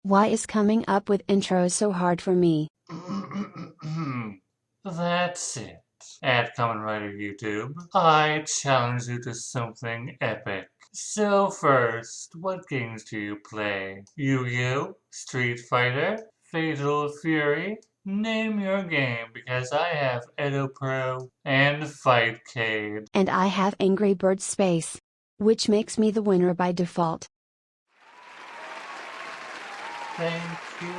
Why is coming up with intros so hard for me? That's it. At CarmenRider YouTube, I challenge you to something epic. So first, what games do you play? Yu-Gi-Oh? Street Fighter? Fatal Fury? Name your game, because I have Edo Pro and Fightcade. And I have Angry Birds Space, which makes me the winner by default. Thank you.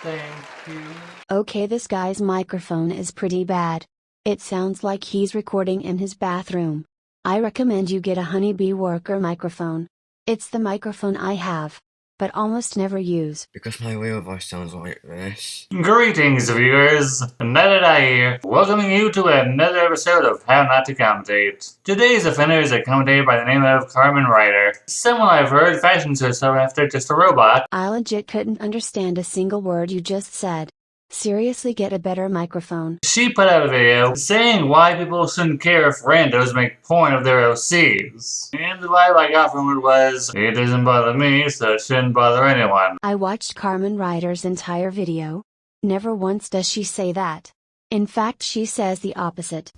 Thank you. Okay, this guy's microphone is pretty bad. It sounds like he's recording in his bathroom. I recommend you get a Honeybee Worker microphone. It's the microphone I have, but almost never use. Because my real voice sounds like this. Greetings, viewers! NaiTaiDai here, welcoming you to another episode of How Not to Commentate. Today's offender is a commentator by the name of CarmenRider. Someone I've heard fashions herself after just a robot. I legit couldn't understand a single word you just said. Seriously, get a better microphone. She put out a video saying why people shouldn't care if randos make porn of their OCs. And the vibe I got from it was, it doesn't bother me, so it shouldn't bother anyone. I watched CarmenRider's entire video. Never once does she say that. In fact, she says the opposite.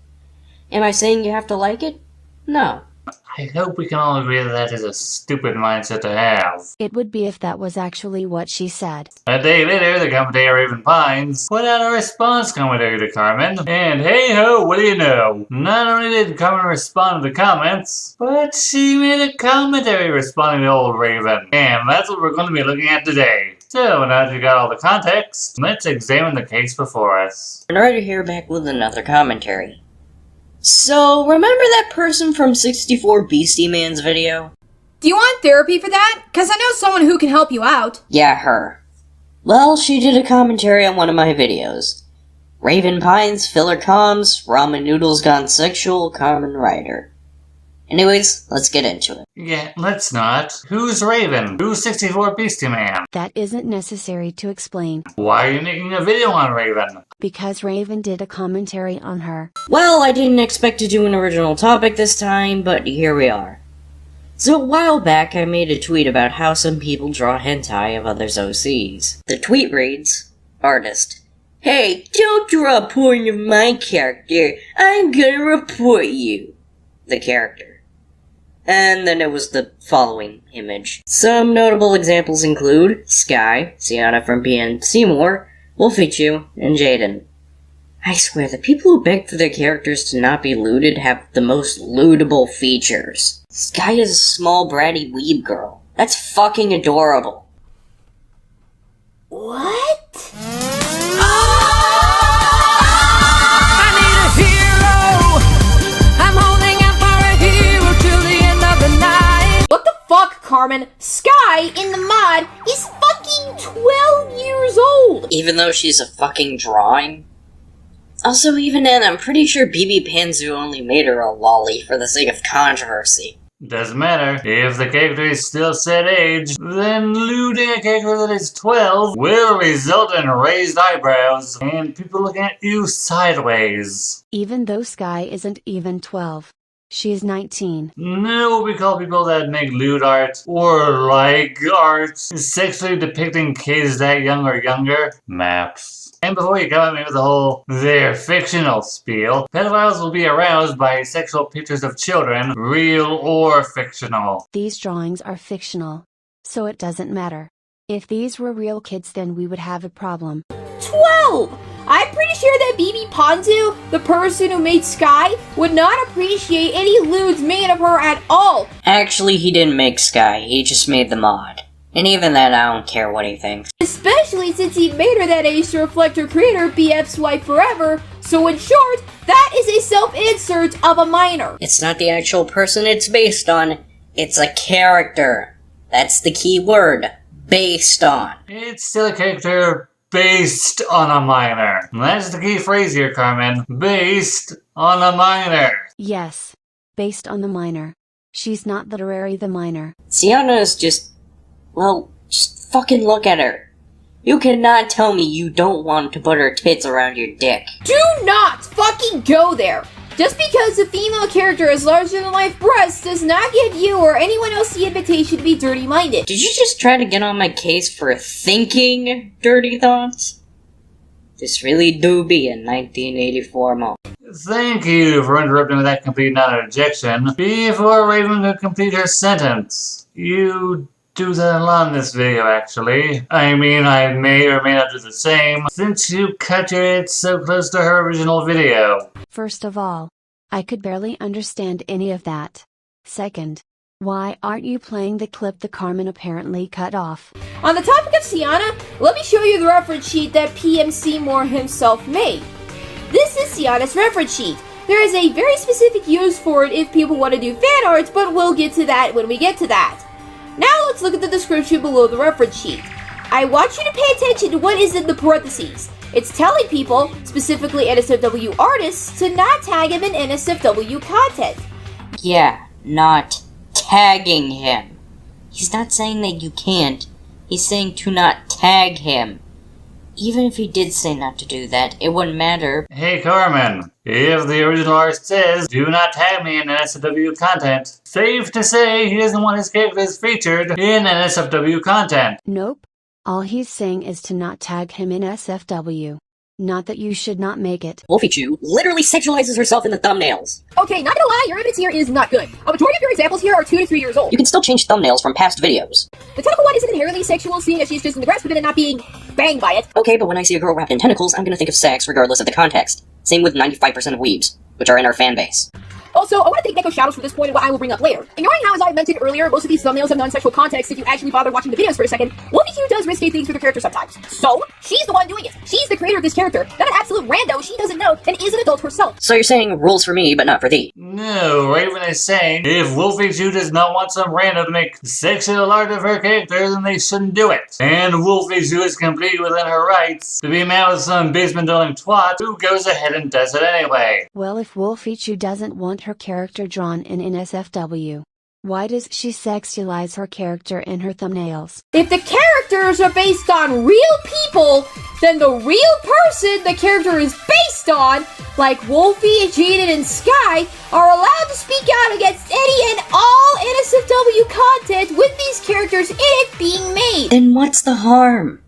Am I saying you have to like it? No. I hope we can all agree that that is a stupid mindset to have. It would be if that was actually what she said. A day later, the commentator Raven Pines put out a response commentary to Carmen, and hey ho, what do you know? Not only did Carmen respond to the comments, but she made a commentary responding to old Raven. And that's what we're going to be looking at today. So, now that you got all the context, let's examine the case before us. NaiTaiDai here back with another commentary. So, remember that person from 64 Beastie Man's video? Do you want therapy for that? 'Cause I know someone who can help you out. Yeah, her. Well, she did a commentary on one of my videos. Raven Pines, Filler Comms, Ramen Noodles Gone Sexual, CarmenRider. Anyways, let's get into it. Yeah, let's not. Who's Raven? Who's 64 Beastie Man? That isn't necessary to explain. Why are you making a video on Raven? Because Raven did a commentary on her. Well, I didn't expect to do an original topic this time, but here we are. So a while back I made a tweet about how some people draw hentai of others' OCs. The tweet reads, Artist, hey, don't draw porn of my character, I'm gonna report you. The character. And then it was the following image. Some notable examples include Sky, Sienna from PN Seymour, Wolfie and Jaden. I swear, the people who beg for their characters to not be looted have the most lootable features. Sky is a small bratty weeb girl. That's fucking adorable. What? I need a hero. I'm holding out for a hero till the end of the night. What the fuck, Carmen? Sky, in the mod, is fucking 12 years old! Even though she's a fucking drawing? Also, even then, I'm pretty sure BB Panzu only made her a lolly for the sake of controversy. Doesn't matter. If the character is still set age, then looting a character that is 12 will result in raised eyebrows and people looking at you sideways. Even though Sky isn't even 12. She is 19. No, we call people that make lewd art, or like art, sexually depicting kids that young or younger, maps. And before you come at me with the whole, they're fictional spiel, pedophiles will be aroused by sexual pictures of children, real or fictional. These drawings are fictional, so it doesn't matter. If these were real kids, then we would have a problem. 12! I'm pretty sure that BB Ponzu, the person who made Sky, would not appreciate any lewds made of her at all. Actually, he didn't make Sky, he just made the mod. And even then, I don't care what he thinks. Especially since he made her that age to reflect her creator, BF's wife forever. So in short, that is a self-insert of a minor. It's not the actual person it's based on, it's a character. That's the key word. Based on. It's still a character based on a minor. That's the key phrase here, Carmen. Based on a minor. Yes. Based on the minor. She's not literary the minor. Sienna is just... well, just fucking look at her. You cannot tell me you don't want to put her tits around your dick. Do not fucking go there! Just because a female character has larger-than-life breasts does not give you or anyone else the invitation to be dirty-minded. Did you just try to get on my case for thinking dirty thoughts? This really do be a 1984 moment. Thank you for interrupting with that complete non-interjection before Raven could complete her sentence. You do that a lot in this video, actually. I mean, I may or may not do the same, since you cut your head so close to her original video. First of all, I could barely understand any of that. Second, why aren't you playing the clip the Carmen apparently cut off? On the topic of Sienna, let me show you the reference sheet that PM Seymour himself made. This is Sienna's reference sheet. There is a very specific use for it if people want to do fan arts, but we'll get to that when we get to that. Now let's look at the description below the reference sheet. I want you to pay attention to what is in the parentheses. It's telling people, specifically NSFW artists, to not tag him in NSFW content. Yeah, not tagging him. He's not saying that you can't. He's saying to not tag him. Even if he did say not to do that, it wouldn't matter. Hey Carmen, if the original artist says, do not tag me in NSFW content, safe to say he doesn't want his characters featured in NSFW content. Nope. All he's saying is to not tag him in SFW. Not that you should not make it. Wolfie Chu literally sexualizes herself in the thumbnails. Okay, not gonna lie, your image here is not good. A majority of your examples here are 2 to 3 years old. You can still change thumbnails from past videos. The tentacle one isn't inherently sexual, seeing as she's just in the breast, but then not being banged by it. Okay, but when I see a girl wrapped in tentacles, I'm gonna think of sex regardless of the context. Same with 95% of weebs, which are in our fanbase. Also, I want to thank Neko Shadows for this point and what I will bring up later. Ignoring how, as I mentioned earlier, most of these thumbnails have non-sexual context if you actually bother watching the videos for a second, Wolfie Q does risque things for the character sometimes. So, she's the one doing it. She's the creator of this character. Not an absolute rando she doesn't know and is an adult herself. So you're saying rules for me, but not for thee? No, Raven is saying, if Wolfie Chu does not want some rando to make sexual art of her character, then they shouldn't do it. And Wolfie Chu is completely within her rights to be mad with some basement-dwelling twat who goes ahead and does it anyway. Well, if Wolfie Chu doesn't want her character drawn in NSFW, why does she sexualize her character in her thumbnails? If the characters are based on real people, then the real person the character is based on, like Wolfie, Jaden, and Sky, are allowed to speak out against any and all NSFW content with these characters in it being made. Then what's the harm?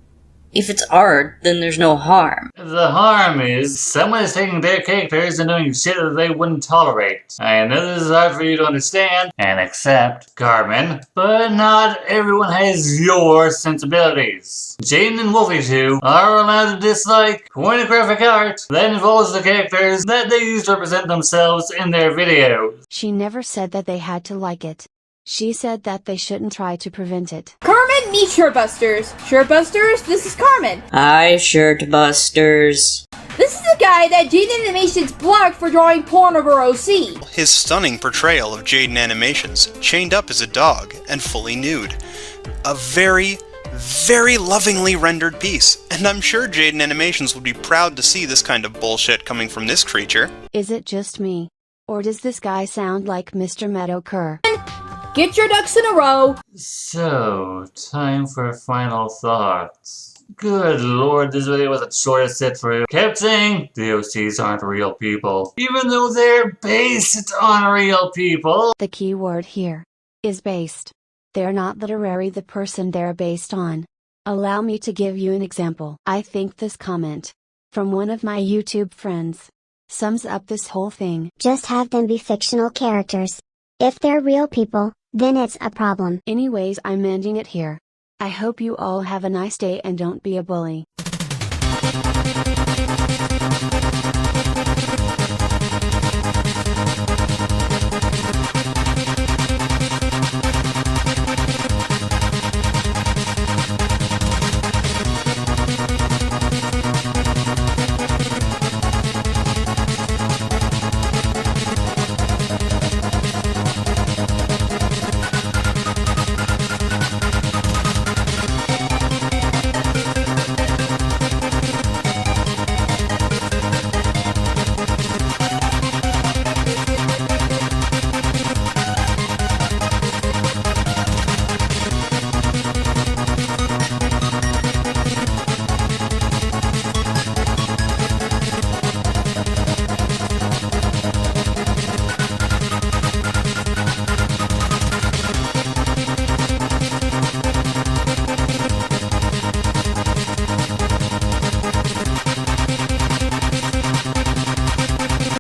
If it's art, then there's no harm. The harm is, someone is taking their characters and doing shit that they wouldn't tolerate. I know this is hard for you to understand and accept, Carmen, but not everyone has your sensibilities. Jaden and Wolfie Chu are allowed to dislike pornographic art that involves the characters that they use to represent themselves in their videos. She never said that they had to like it. She said that they shouldn't try to prevent it. Carmen, meet Shirtbusters. Shirtbusters, this is Carmen. Hi, Shirtbusters. This is the guy that Jaden Animations blocked for drawing porn over OC. His stunning portrayal of Jaden Animations, chained up as a dog and fully nude. A very, very lovingly rendered piece, and I'm sure Jaden Animations would be proud to see this kind of bullshit coming from this creature. Is it just me? Or does this guy sound like Mr. Meadowcur? Get your ducks in a row. So, time for final thoughts. Good lord, this video was a chore to sit through. Kept saying, the OCs aren't real people, even though they're based on real people. The key word here is based. They're not literary the person they're based on. Allow me to give you an example. I think this comment from one of my YouTube friends sums up this whole thing. Just have them be fictional characters. If they're real people, then it's a problem. Anyways, I'm ending it here. I hope you all have a nice day and don't be a bully.